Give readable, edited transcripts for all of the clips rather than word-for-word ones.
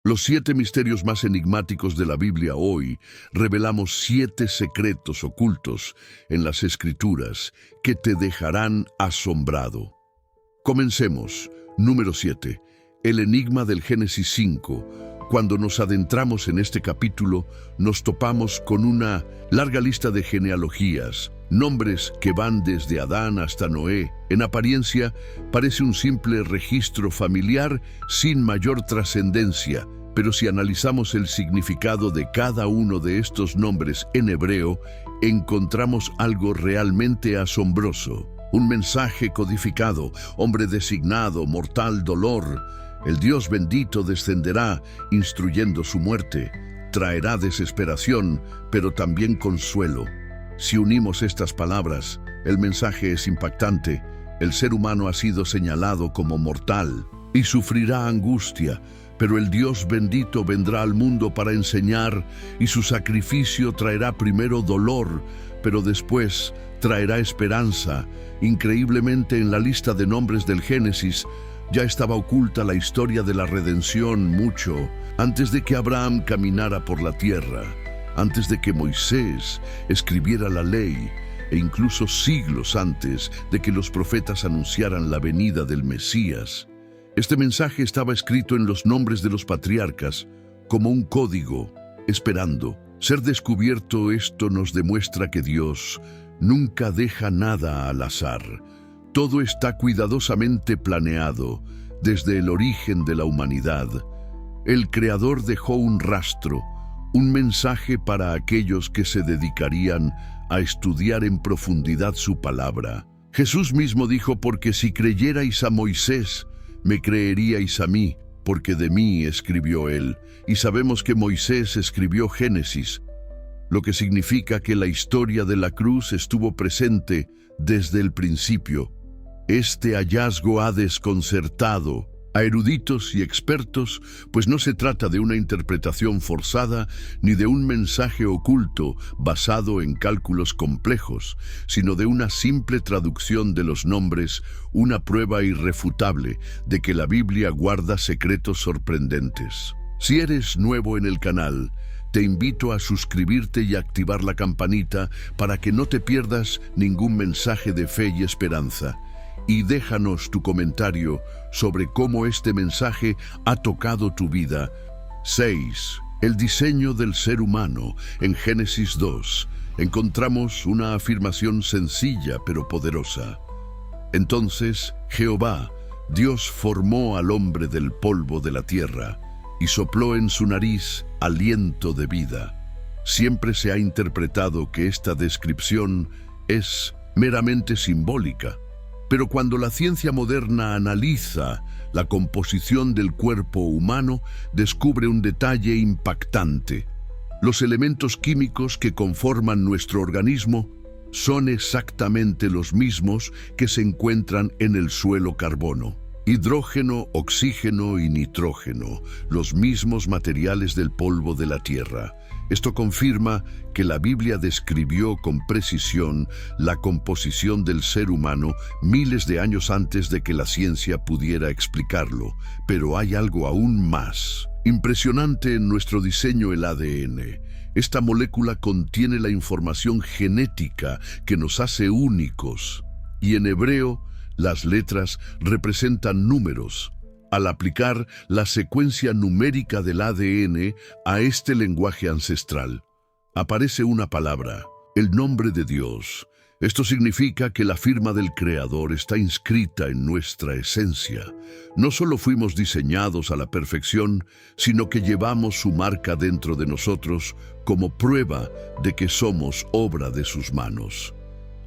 Los 7 misterios más enigmáticos de la Biblia hoy revelamos 7 secretos ocultos en las Escrituras que te dejarán asombrado. Comencemos. Número 7. El enigma del Génesis 5. Cuando nos adentramos en este capítulo, nos topamos con una larga lista de genealogías, nombres que van desde Adán hasta Noé. En apariencia, parece un simple registro familiar sin mayor trascendencia, pero si analizamos el significado de cada uno de estos nombres en hebreo, encontramos algo realmente asombroso. Un mensaje codificado, hombre designado, mortal dolor. El Dios bendito descenderá, instruyendo su muerte. Traerá desesperación, pero también consuelo. Si unimos estas palabras, el mensaje es impactante. El ser humano ha sido señalado como mortal y sufrirá angustia, pero el Dios bendito vendrá al mundo para enseñar, y su sacrificio traerá primero dolor, pero después traerá esperanza. Increíblemente, en la lista de nombres del Génesis, ya estaba oculta la historia de la redención mucho antes de que Abraham caminara por la tierra, antes de que Moisés escribiera la ley, e incluso siglos antes de que los profetas anunciaran la venida del Mesías. Este mensaje estaba escrito en los nombres de los patriarcas, como un código, esperando ser descubierto. Esto nos demuestra que Dios nunca deja nada al azar. Todo está cuidadosamente planeado desde el origen de la humanidad. El Creador dejó un rastro, un mensaje para aquellos que se dedicarían a estudiar en profundidad su palabra. Jesús mismo dijo: porque si creyerais a Moisés, me creeríais a mí, porque de mí escribió él. Y sabemos que Moisés escribió Génesis, lo que significa que la historia de la cruz estuvo presente desde el principio. Este hallazgo ha desconcertado a eruditos y expertos, pues no se trata de una interpretación forzada ni de un mensaje oculto basado en cálculos complejos, sino de una simple traducción de los nombres, una prueba irrefutable de que la Biblia guarda secretos sorprendentes. Si eres nuevo en el canal, te invito a suscribirte y activar la campanita para que no te pierdas ningún mensaje de fe y esperanza. Y déjanos tu comentario sobre cómo este mensaje ha tocado tu vida. 6. El diseño del ser humano. En Génesis 2 encontramos una afirmación sencilla pero poderosa. Entonces Jehová, Dios, formó al hombre del polvo de la tierra y sopló en su nariz aliento de vida. Siempre se ha interpretado que esta descripción es meramente simbólica. Pero cuando la ciencia moderna analiza la composición del cuerpo humano, descubre un detalle impactante. Los elementos químicos que conforman nuestro organismo son exactamente los mismos que se encuentran en el suelo: carbono, hidrógeno, oxígeno y nitrógeno, los mismos materiales del polvo de la tierra. Esto confirma que la Biblia describió con precisión la composición del ser humano miles de años antes de que la ciencia pudiera explicarlo. Pero hay algo aún más impresionante en nuestro diseño: el ADN. Esta molécula contiene la información genética que nos hace únicos. Y en hebreo, las letras representan números. Al aplicar la secuencia numérica del ADN a este lenguaje ancestral, aparece una palabra, el nombre de Dios. Esto significa que la firma del Creador está inscrita en nuestra esencia. No solo fuimos diseñados a la perfección, sino que llevamos su marca dentro de nosotros como prueba de que somos obra de sus manos.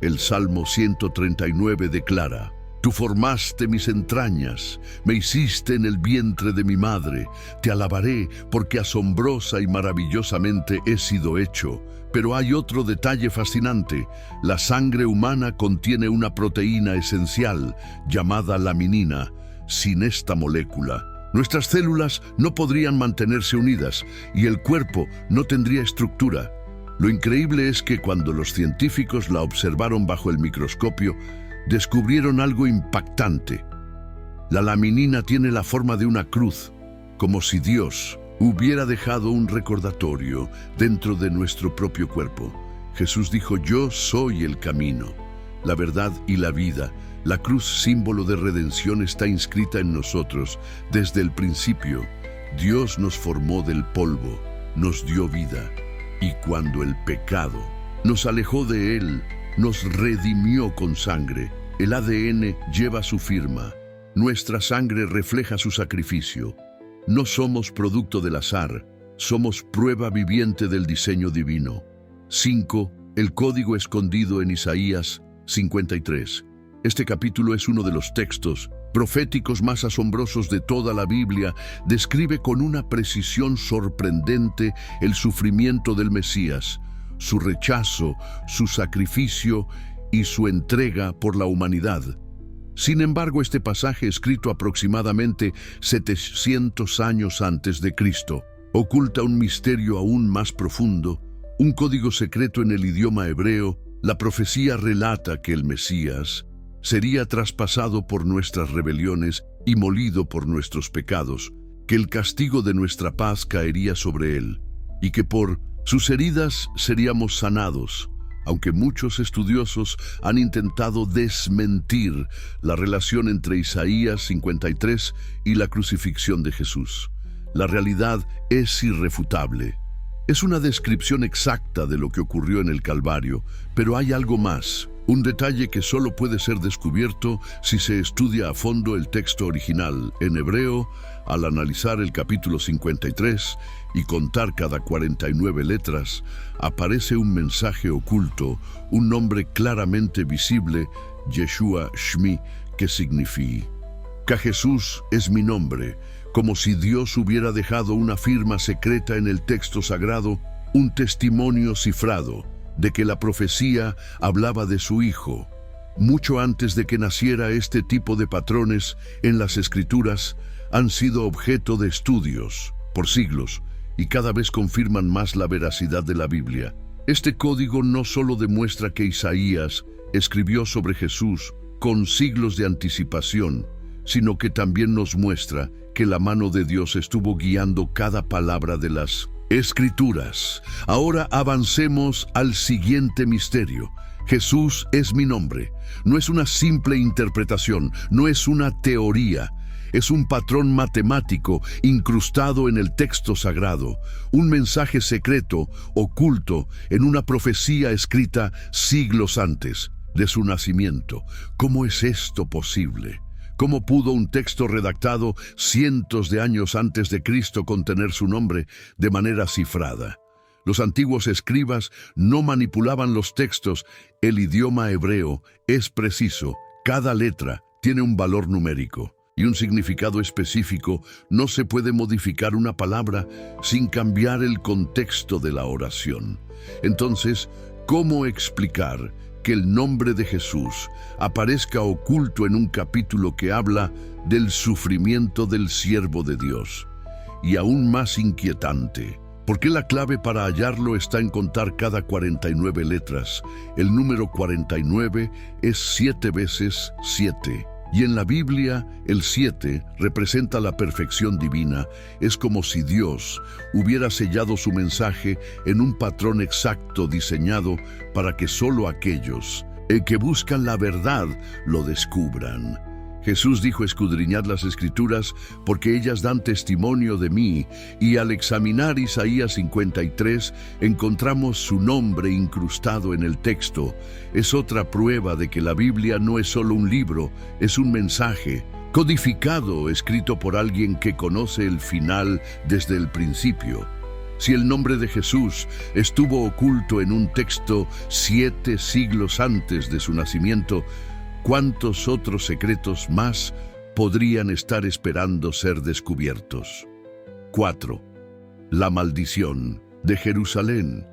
El Salmo 139 declara: Tú formaste mis entrañas, me hiciste en el vientre de mi madre. Te alabaré porque asombrosa y maravillosamente he sido hecho. Pero hay otro detalle fascinante. La sangre humana contiene una proteína esencial llamada laminina. Sin esta molécula, nuestras células no podrían mantenerse unidas y el cuerpo no tendría estructura. Lo increíble es que cuando los científicos la observaron bajo el microscopio, descubrieron algo impactante. La laminina tiene la forma de una cruz, como si Dios hubiera dejado un recordatorio dentro de nuestro propio cuerpo. Jesús dijo: yo soy el camino, la verdad y la vida. La cruz, símbolo de redención, está inscrita en nosotros desde el principio. Dios nos formó del polvo, nos dio vida, y cuando el pecado nos alejó de Él, nos redimió con sangre. El ADN lleva su firma. Nuestra sangre refleja su sacrificio. No somos producto del azar, somos prueba viviente del diseño divino. 5. El código escondido en Isaías 53. Este capítulo es uno de los textos proféticos más asombrosos de toda la Biblia. Describe con una precisión sorprendente el sufrimiento del Mesías, su rechazo, su sacrificio y su entrega por la humanidad. Sin embargo, este pasaje, escrito aproximadamente 700 años antes de Cristo, oculta un misterio aún más profundo, un código secreto en el idioma hebreo. La profecía relata que el Mesías sería traspasado por nuestras rebeliones y molido por nuestros pecados, que el castigo de nuestra paz caería sobre él, y que por sus heridas seríamos sanados. Aunque muchos estudiosos han intentado desmentir la relación entre Isaías 53 y la crucifixión de Jesús, la realidad es irrefutable. Es una descripción exacta de lo que ocurrió en el Calvario, pero hay algo más, un detalle que solo puede ser descubierto si se estudia a fondo el texto original en hebreo. Al analizar el capítulo 53 y contar cada 49 letras, aparece un mensaje oculto, un nombre claramente visible, Yeshua Shmi, que significa: que Jesús es mi nombre, como si Dios hubiera dejado una firma secreta en el texto sagrado, un testimonio cifrado de que la profecía hablaba de su Hijo. Mucho antes de que naciera, este tipo de patrones en las Escrituras han sido objeto de estudios por siglos y cada vez confirman más la veracidad de la Biblia. Este código no solo demuestra que Isaías escribió sobre Jesús con siglos de anticipación, sino que también nos muestra que la mano de Dios estuvo guiando cada palabra de las Escrituras. Ahora avancemos al siguiente misterio. Jesús es mi nombre. No es una simple interpretación, no es una teoría. Es un patrón matemático incrustado en el texto sagrado, un mensaje secreto oculto en una profecía escrita siglos antes de su nacimiento. ¿Cómo es esto posible? ¿Cómo pudo un texto redactado cientos de años antes de Cristo contener su nombre de manera cifrada? Los antiguos escribas no manipulaban los textos. El idioma hebreo es preciso. Cada letra tiene un valor numérico y un significado específico. No se puede modificar una palabra sin cambiar el contexto de la oración. Entonces, ¿cómo explicar que el nombre de Jesús aparezca oculto en un capítulo que habla del sufrimiento del siervo de Dios? Y aún más inquietante, ¿por qué la clave para hallarlo está en contar cada 49 letras? El número 49 es 7 veces 7. Y en la Biblia, el 7 representa la perfección divina. Es como si Dios hubiera sellado su mensaje en un patrón exacto diseñado para que solo aquellos que buscan la verdad lo descubran. Jesús dijo: escudriñad las Escrituras, porque ellas dan testimonio de mí. Y al examinar Isaías 53, encontramos su nombre incrustado en el texto. Es otra prueba de que la Biblia no es solo un libro, es un mensaje codificado, escrito por alguien que conoce el final desde el principio. Si el nombre de Jesús estuvo oculto en un texto 7 siglos antes de su nacimiento, ¿cuántos otros secretos más podrían estar esperando ser descubiertos? 4. La maldición de Jerusalén.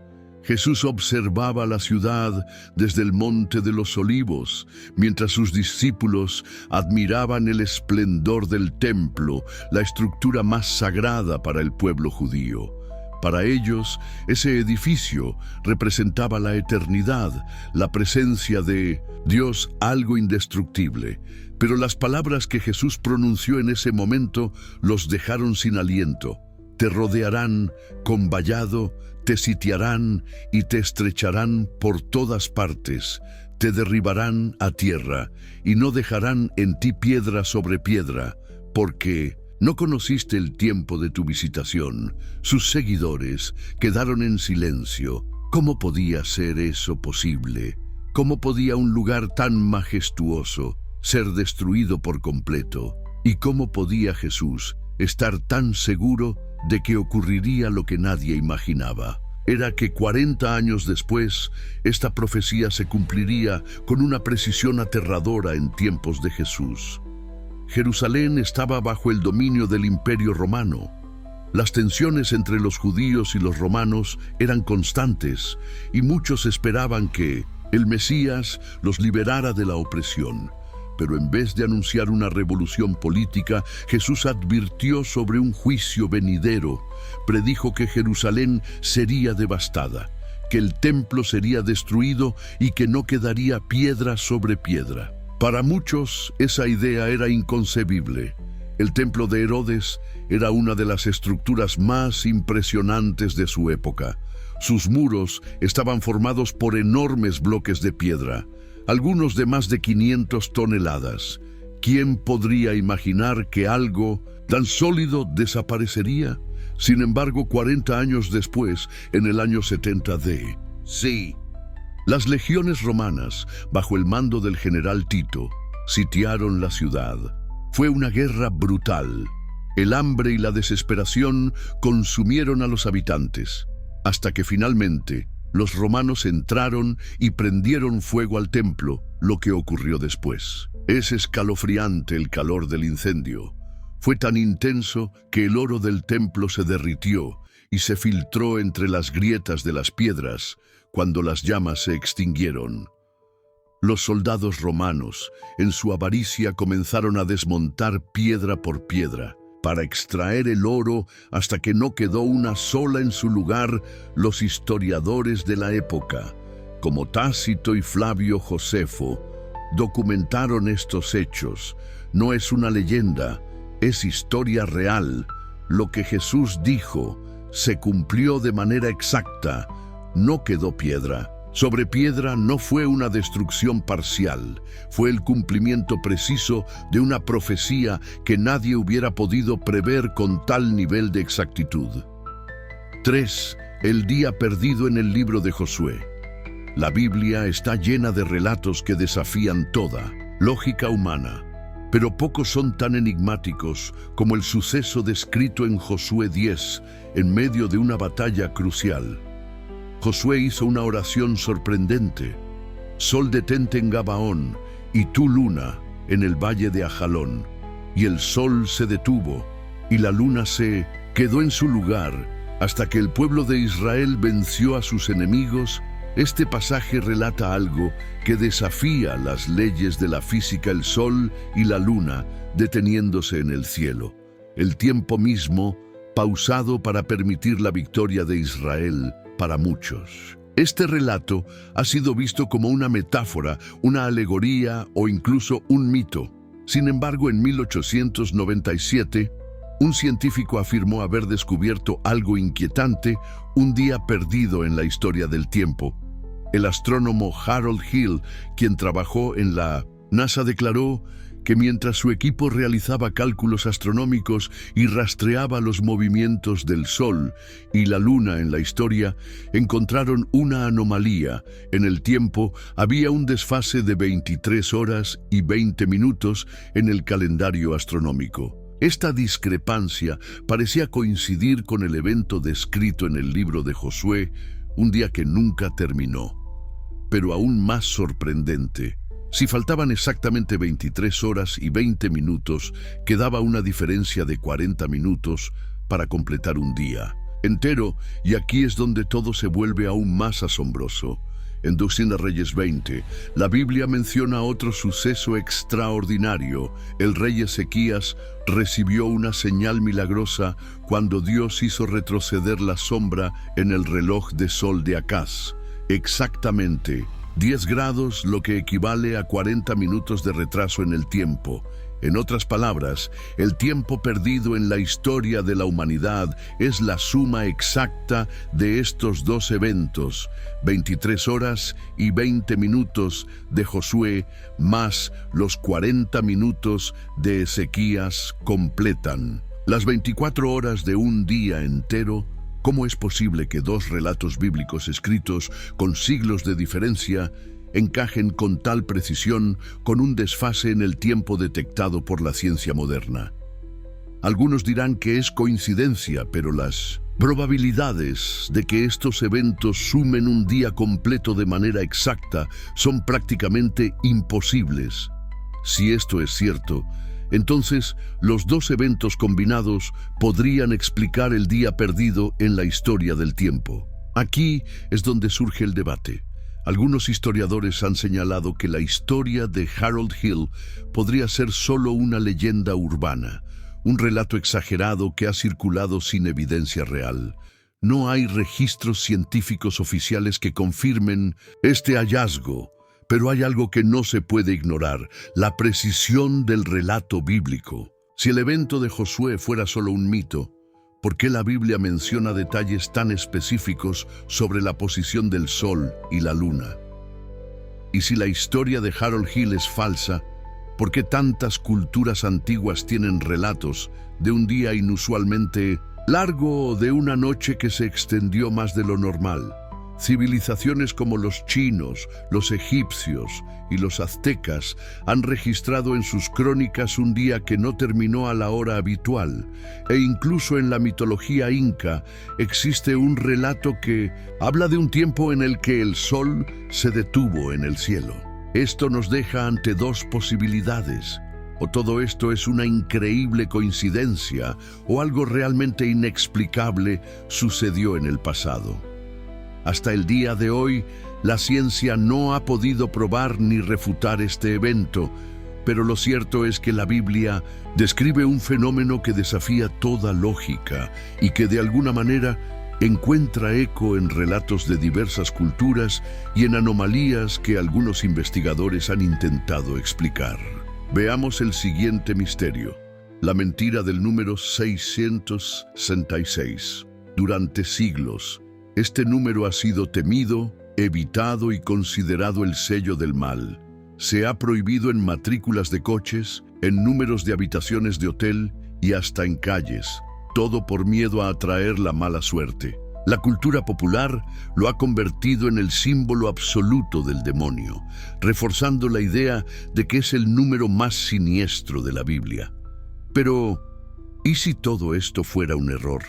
Jesús observaba la ciudad desde el Monte de los Olivos, mientras sus discípulos admiraban el esplendor del templo, la estructura más sagrada para el pueblo judío. Para ellos, ese edificio representaba la eternidad, la presencia de Dios, algo indestructible. Pero las palabras que Jesús pronunció en ese momento los dejaron sin aliento. Te rodearán con vallado, te sitiarán y te estrecharán por todas partes. Te derribarán a tierra y no dejarán en ti piedra sobre piedra, porque no conociste el tiempo de tu visitación. Sus seguidores quedaron en silencio. ¿Cómo podía ser eso posible? ¿Cómo podía un lugar tan majestuoso ser destruido por completo? ¿Y cómo podía Jesús estar tan seguro de que ocurriría lo que nadie imaginaba? Era que 40 años después, esta profecía se cumpliría con una precisión aterradora en tiempos de Jesús. Jerusalén estaba bajo el dominio del Imperio Romano. Las tensiones entre los judíos y los romanos eran constantes, y muchos esperaban que el Mesías los liberara de la opresión. Pero en vez de anunciar una revolución política, Jesús advirtió sobre un juicio venidero. Predijo que Jerusalén sería devastada, que el templo sería destruido y que no quedaría piedra sobre piedra. Para muchos, esa idea era inconcebible. El templo de Herodes era una de las estructuras más impresionantes de su época. Sus muros estaban formados por enormes bloques de piedra, algunos de más de 500 toneladas. ¿Quién podría imaginar que algo tan sólido desaparecería? Sin embargo, 40 años después, en el año 70 d. Sí, las legiones romanas, bajo el mando del general Tito, sitiaron la ciudad. Fue una guerra brutal. El hambre y la desesperación consumieron a los habitantes, hasta que finalmente los romanos entraron y prendieron fuego al templo. Lo que ocurrió después es escalofriante. El calor del incendio fue tan intenso que el oro del templo se derritió y se filtró entre las grietas de las piedras cuando las llamas se extinguieron. Los soldados romanos, en su avaricia, comenzaron a desmontar piedra por piedra para extraer el oro hasta que no quedó una sola en su lugar. Los historiadores de la época, como Tácito y Flavio Josefo, documentaron estos hechos. No es una leyenda, es historia real. Lo que Jesús dijo se cumplió de manera exacta. No quedó piedra sobre piedra. No fue una destrucción parcial, fue el cumplimiento preciso de una profecía que nadie hubiera podido prever con tal nivel de exactitud. 3. El día perdido en el libro de Josué. La Biblia está llena de relatos que desafían toda lógica humana, pero pocos son tan enigmáticos como el suceso descrito en Josué 10, en medio de una batalla crucial. Josué hizo una oración sorprendente. Sol, detente en Gabaón, y tú, luna, en el valle de Ajalón. Y el sol se detuvo, y la luna se quedó en su lugar, hasta que el pueblo de Israel venció a sus enemigos. Este pasaje relata algo que desafía las leyes de la física: el sol y la luna deteniéndose en el cielo. El tiempo mismo pausado para permitir la victoria de Israel. Para muchos, este relato ha sido visto como una metáfora, una alegoría o incluso un mito. Sin embargo, en 1897, un científico afirmó haber descubierto algo inquietante: un día perdido en la historia del tiempo. El astrónomo Harold Hill, quien trabajó en la NASA, declaró que mientras su equipo realizaba cálculos astronómicos y rastreaba los movimientos del Sol y la Luna en la historia, encontraron una anomalía. En el tiempo había un desfase de 23 horas y 20 minutos en el calendario astronómico. Esta discrepancia parecía coincidir con el evento descrito en el libro de Josué, un día que nunca terminó. Pero aún más sorprendente, si faltaban exactamente 23 horas y 20 minutos, quedaba una diferencia de 40 minutos para completar un día entero, y aquí es donde todo se vuelve aún más asombroso. En 2 Reyes 20, la Biblia menciona otro suceso extraordinario. El rey Ezequías recibió una señal milagrosa cuando Dios hizo retroceder la sombra en el reloj de sol de Acaz. Exactamente 10 grados, lo que equivale a 40 minutos de retraso en el tiempo. En otras palabras, el tiempo perdido en la historia de la humanidad es la suma exacta de estos dos eventos, 23 horas y 20 minutos de Josué más los 40 minutos de Ezequías completan las 24 horas de un día entero. ¿Cómo es posible que dos relatos bíblicos escritos con siglos de diferencia encajen con tal precisión con un desfase en el tiempo detectado por la ciencia moderna? Algunos dirán que es coincidencia, pero las probabilidades de que estos eventos sumen un día completo de manera exacta son prácticamente imposibles. Si esto es cierto, entonces los dos eventos combinados podrían explicar el día perdido en la historia del tiempo. Aquí es donde surge el debate. Algunos historiadores han señalado que la historia de Harold Hill podría ser solo una leyenda urbana, un relato exagerado que ha circulado sin evidencia real. No hay registros científicos oficiales que confirmen este hallazgo, pero hay algo que no se puede ignorar: la precisión del relato bíblico. Si el evento de Josué fuera solo un mito, ¿por qué la Biblia menciona detalles tan específicos sobre la posición del sol y la luna? Y si la historia de Harold Hill es falsa, ¿por qué tantas culturas antiguas tienen relatos de un día inusualmente largo o de una noche que se extendió más de lo normal? Civilizaciones como los chinos, los egipcios y los aztecas han registrado en sus crónicas un día que no terminó a la hora habitual, e incluso en la mitología inca existe un relato que habla de un tiempo en el que el sol se detuvo en el cielo. Esto nos deja ante dos posibilidades: o todo esto es una increíble coincidencia, o algo realmente inexplicable sucedió en el pasado. Hasta el día de hoy, la ciencia no ha podido probar ni refutar este evento, pero lo cierto es que la Biblia describe un fenómeno que desafía toda lógica y que de alguna manera encuentra eco en relatos de diversas culturas y en anomalías que algunos investigadores han intentado explicar. Veamos el siguiente misterio: la mentira del número 666. Durante siglos, este número ha sido temido, evitado y considerado el sello del mal. Se ha prohibido en matrículas de coches, en números de habitaciones de hotel y hasta en calles, todo por miedo a atraer la mala suerte. La cultura popular lo ha convertido en el símbolo absoluto del demonio, reforzando la idea de que es el número más siniestro de la Biblia. Pero, ¿y si todo esto fuera un error?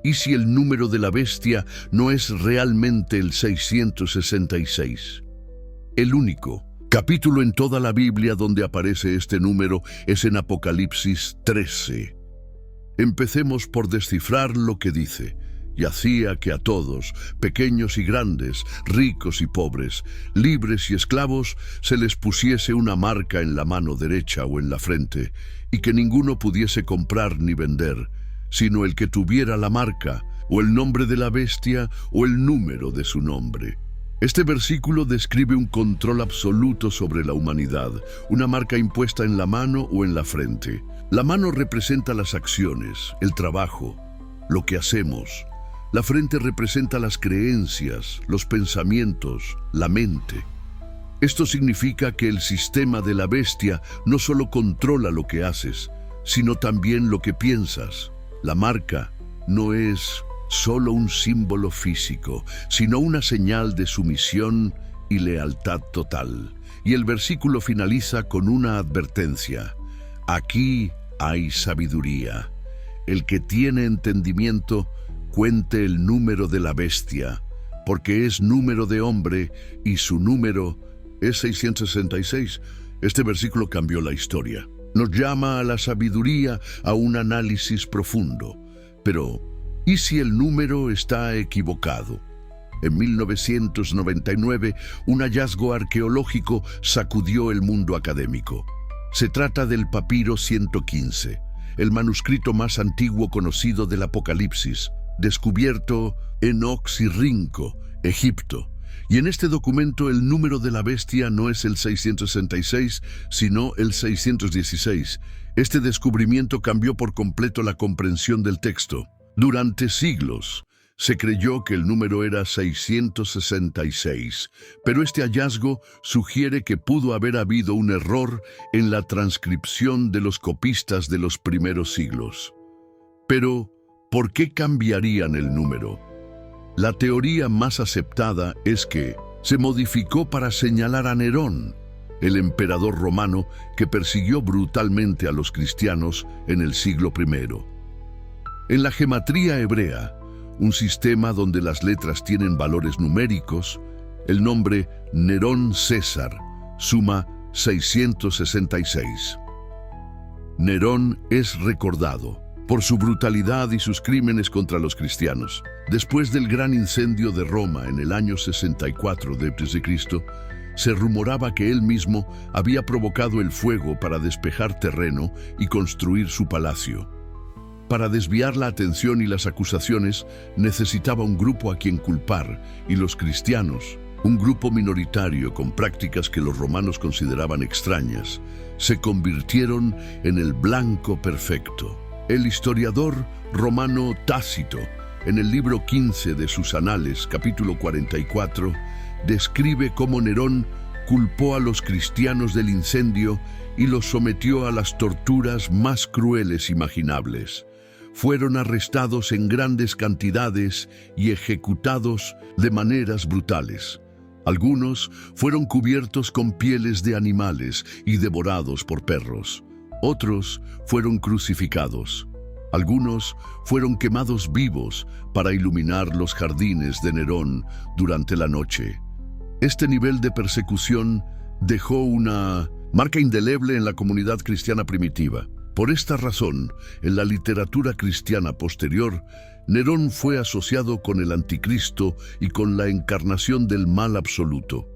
¿Y si el número de la bestia no es realmente el 666? El único capítulo en toda la Biblia donde aparece este número es en Apocalipsis 13. Empecemos por descifrar lo que dice: y hacía que a todos, pequeños y grandes, ricos y pobres, libres y esclavos, se les pusiese una marca en la mano derecha o en la frente, y que ninguno pudiese comprar ni vender, sino el que tuviera la marca, o el nombre de la bestia, o el número de su nombre. Este versículo describe un control absoluto sobre la humanidad, una marca impuesta en la mano o en la frente. La mano representa las acciones, el trabajo, lo que hacemos. La frente representa las creencias, los pensamientos, la mente. Esto significa que el sistema de la bestia no solo controla lo que haces, sino también lo que piensas. La marca no es solo un símbolo físico, sino una señal de sumisión y lealtad total. Y el versículo finaliza con una advertencia: aquí hay sabiduría. El que tiene entendimiento, cuente el número de la bestia, porque es número de hombre y su número es 666. Este versículo cambió la historia. Nos llama a la sabiduría, a un análisis profundo. Pero, ¿y si el número está equivocado? En 1999, un hallazgo arqueológico sacudió el mundo académico. Se trata del papiro 115, el manuscrito más antiguo conocido del Apocalipsis, descubierto en Oxirrinco, Egipto. Y en este documento el número de la bestia no es el 666, sino el 616. Este descubrimiento cambió por completo la comprensión del texto. Durante siglos se creyó que el número era 666, pero este hallazgo sugiere que pudo haber habido un error en la transcripción de los copistas de los primeros siglos. Pero, ¿por qué cambiarían el número? La teoría más aceptada es que se modificó para señalar a Nerón, el emperador romano que persiguió brutalmente a los cristianos en el siglo I. En la gematría hebrea, un sistema donde las letras tienen valores numéricos, el nombre Nerón César suma 666. Nerón es recordado por su brutalidad y sus crímenes contra los cristianos. Después del gran incendio de Roma en el año 64 d.C., se rumoraba que él mismo había provocado el fuego para despejar terreno y construir su palacio. Para desviar la atención y las acusaciones, necesitaba un grupo a quien culpar, y los cristianos, un grupo minoritario con prácticas que los romanos consideraban extrañas, se convirtieron en el blanco perfecto. El historiador romano Tácito, en el libro 15 de sus Anales, capítulo 44, describe cómo Nerón culpó a los cristianos del incendio y los sometió a las torturas más crueles imaginables. Fueron arrestados en grandes cantidades y ejecutados de maneras brutales. Algunos fueron cubiertos con pieles de animales y devorados por perros. Otros fueron crucificados. Algunos fueron quemados vivos para iluminar los jardines de Nerón durante la noche. Este nivel de persecución dejó una marca indeleble en la comunidad cristiana primitiva. Por esta razón, en la literatura cristiana posterior, Nerón fue asociado con el anticristo y con la encarnación del mal absoluto.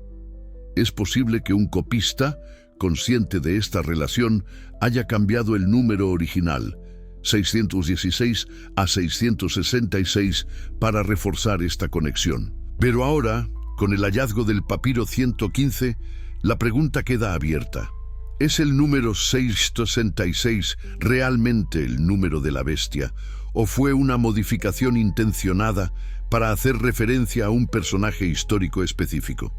Es posible que un copista, consciente de esta relación, haya cambiado el número original, 616 a 666, para reforzar esta conexión. Pero ahora, con el hallazgo del papiro 115, la pregunta queda abierta. ¿Es el número 666 realmente el número de la bestia, o fue una modificación intencionada para hacer referencia a un personaje histórico específico?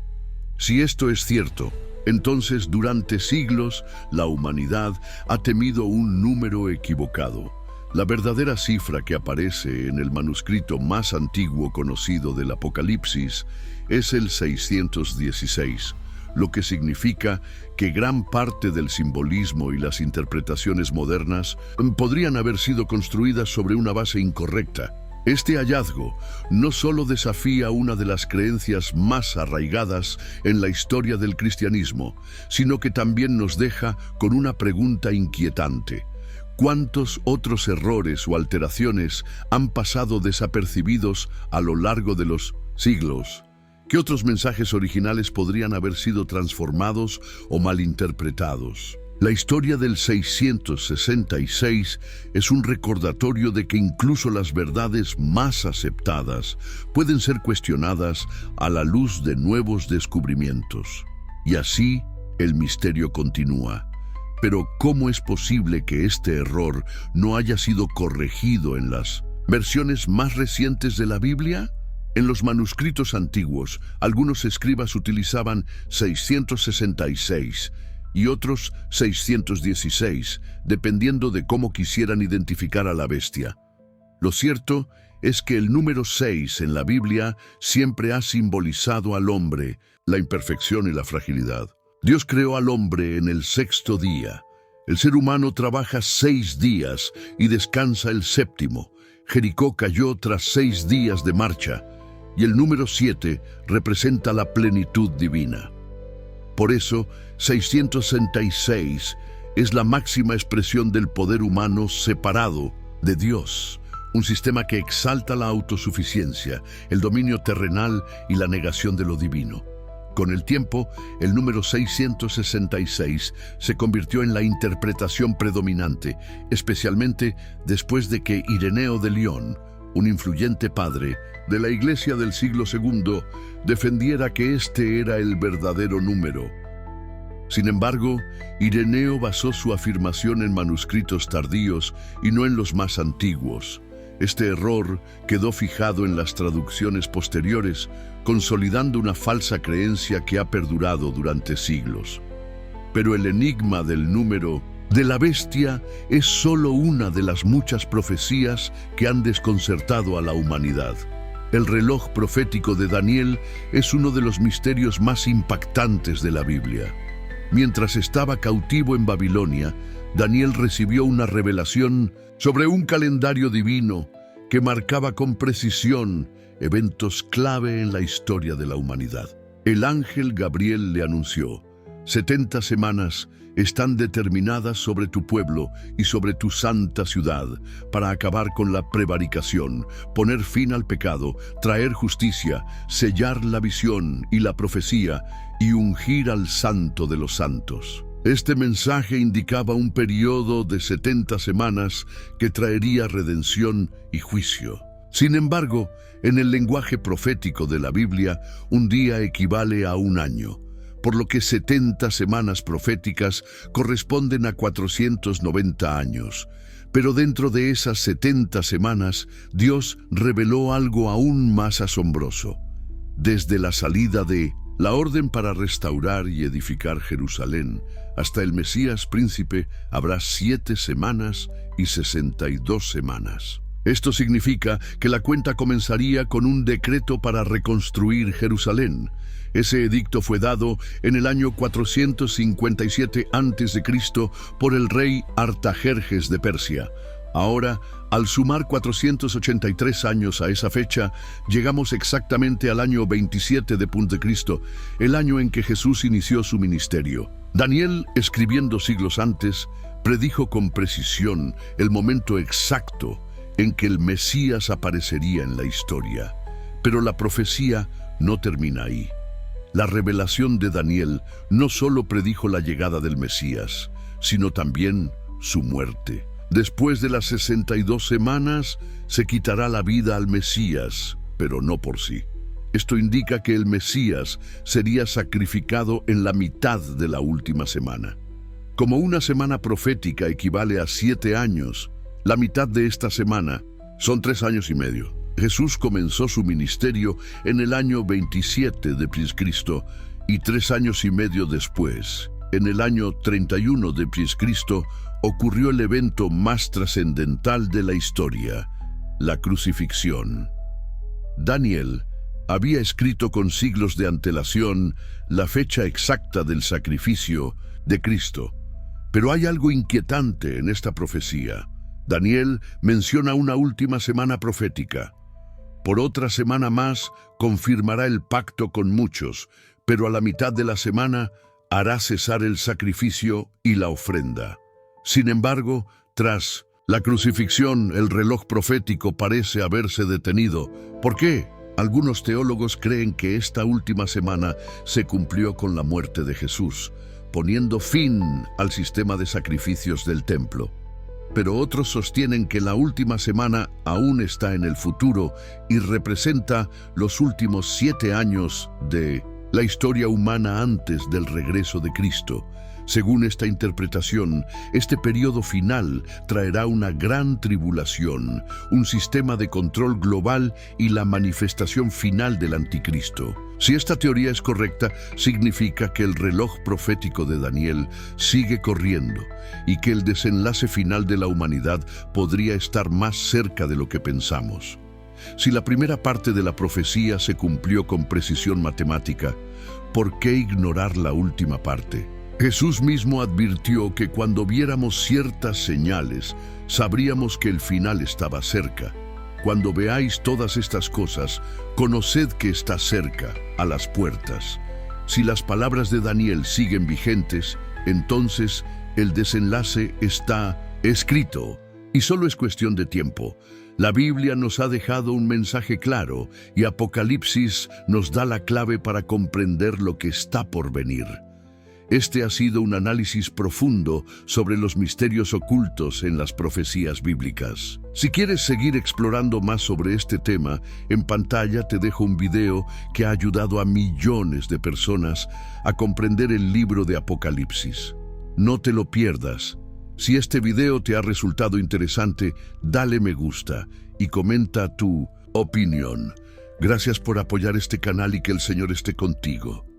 Si esto es cierto, entonces durante siglos la humanidad ha temido un número equivocado. La verdadera cifra que aparece en el manuscrito más antiguo conocido del Apocalipsis es el 616. Lo que significa que gran parte del simbolismo y las interpretaciones modernas podrían haber sido construidas sobre una base incorrecta. Este hallazgo no solo desafía una de las creencias más arraigadas en la historia del cristianismo, sino que también nos deja con una pregunta inquietante. ¿Cuántos otros errores o alteraciones han pasado desapercibidos a lo largo de los siglos? ¿Qué otros mensajes originales podrían haber sido transformados o malinterpretados? La historia del 666 es un recordatorio de que incluso las verdades más aceptadas pueden ser cuestionadas a la luz de nuevos descubrimientos. Y así, el misterio continúa. Pero, ¿cómo es posible que este error no haya sido corregido en las versiones más recientes de la Biblia? En los manuscritos antiguos, algunos escribas utilizaban 666 y otros 616, dependiendo de cómo quisieran identificar a la bestia. Lo cierto es que el número 6 en la Biblia siempre ha simbolizado al hombre, la imperfección y la fragilidad. Dios creó al hombre en el sexto día. El ser humano trabaja 6 días y descansa el séptimo. Jericó cayó tras 6 días de marcha. Y el número 7 representa la plenitud divina. Por eso, 666 es la máxima expresión del poder humano separado de Dios, un sistema que exalta la autosuficiencia, el dominio terrenal y la negación de lo divino. Con el tiempo, el número 666 se convirtió en la interpretación predominante, especialmente después de que Ireneo de León, un influyente padre de la Iglesia del siglo II, defendiera que este era el verdadero número. Sin embargo, Ireneo basó su afirmación en manuscritos tardíos y no en los más antiguos. Este error quedó fijado en las traducciones posteriores, consolidando una falsa creencia que ha perdurado durante siglos. Pero el enigma del número de la bestia es solo una de las muchas profecías que han desconcertado a la humanidad. El reloj profético de Daniel es uno de los misterios más impactantes de la Biblia. Mientras estaba cautivo en Babilonia, Daniel recibió una revelación sobre un calendario divino que marcaba con precisión eventos clave en la historia de la humanidad. El ángel Gabriel le anunció: 70 semanas están determinadas sobre tu pueblo y sobre tu santa ciudad para acabar con la prevaricación, poner fin al pecado, traer justicia, sellar la visión y la profecía y ungir al santo de los santos. Este mensaje indicaba un periodo de 70 semanas que traería redención y juicio. Sin embargo, en el lenguaje profético de la Biblia, un día equivale a un año, por lo que 70 semanas proféticas corresponden a 490 años. Pero dentro de esas 70 semanas, Dios reveló algo aún más asombroso. Desde la salida de la orden para restaurar y edificar Jerusalén hasta el Mesías príncipe habrá 7 semanas y 62 semanas. Esto significa que la cuenta comenzaría con un decreto para reconstruir Jerusalén. Ese edicto fue dado en el año 457 a.C. por el rey Artajerjes de Persia. Ahora, al sumar 483 años a esa fecha, llegamos exactamente al año 27 de Cristo, el año en que Jesús inició su ministerio. Daniel, escribiendo siglos antes, predijo con precisión el momento exacto en que el Mesías aparecería en la historia. Pero la profecía no termina ahí. La revelación de Daniel no solo predijo la llegada del Mesías, sino también su muerte. Después de las 62 semanas, se quitará la vida al Mesías, pero no por sí. Esto indica que el Mesías sería sacrificado en la mitad de la última semana. Como una semana profética equivale a 7 años, la mitad de esta semana son 3 años y medio. Jesús comenzó su ministerio en el año 27 de Cristo y 3 años y medio después, en el año 31 de Cristo, ocurrió el evento más trascendental de la historia, la crucifixión. Daniel había escrito con siglos de antelación la fecha exacta del sacrificio de Cristo. Pero hay algo inquietante en esta profecía. Daniel menciona una última semana profética. Por otra semana más confirmará el pacto con muchos, pero a la mitad de la semana hará cesar el sacrificio y la ofrenda. Sin embargo, tras la crucifixión, el reloj profético parece haberse detenido. ¿Por qué? Algunos teólogos creen que esta última semana se cumplió con la muerte de Jesús, poniendo fin al sistema de sacrificios del templo. Pero otros sostienen que la última semana aún está en el futuro y representa los últimos 7 años de la historia humana antes del regreso de Cristo. Según esta interpretación, este periodo final traerá una gran tribulación, un sistema de control global y la manifestación final del anticristo. Si esta teoría es correcta, significa que el reloj profético de Daniel sigue corriendo y que el desenlace final de la humanidad podría estar más cerca de lo que pensamos. Si la primera parte de la profecía se cumplió con precisión matemática, ¿por qué ignorar la última parte? Jesús mismo advirtió que cuando viéramos ciertas señales, sabríamos que el final estaba cerca. Cuando veáis todas estas cosas, conoced que está cerca, a las puertas. Si las palabras de Daniel siguen vigentes, entonces el desenlace está escrito, y solo es cuestión de tiempo. La Biblia nos ha dejado un mensaje claro, y Apocalipsis nos da la clave para comprender lo que está por venir. Este ha sido un análisis profundo sobre los misterios ocultos en las profecías bíblicas. Si quieres seguir explorando más sobre este tema, en pantalla te dejo un video que ha ayudado a millones de personas a comprender el libro de Apocalipsis. No te lo pierdas. Si este video te ha resultado interesante, dale me gusta y comenta tu opinión. Gracias por apoyar este canal y que el Señor esté contigo.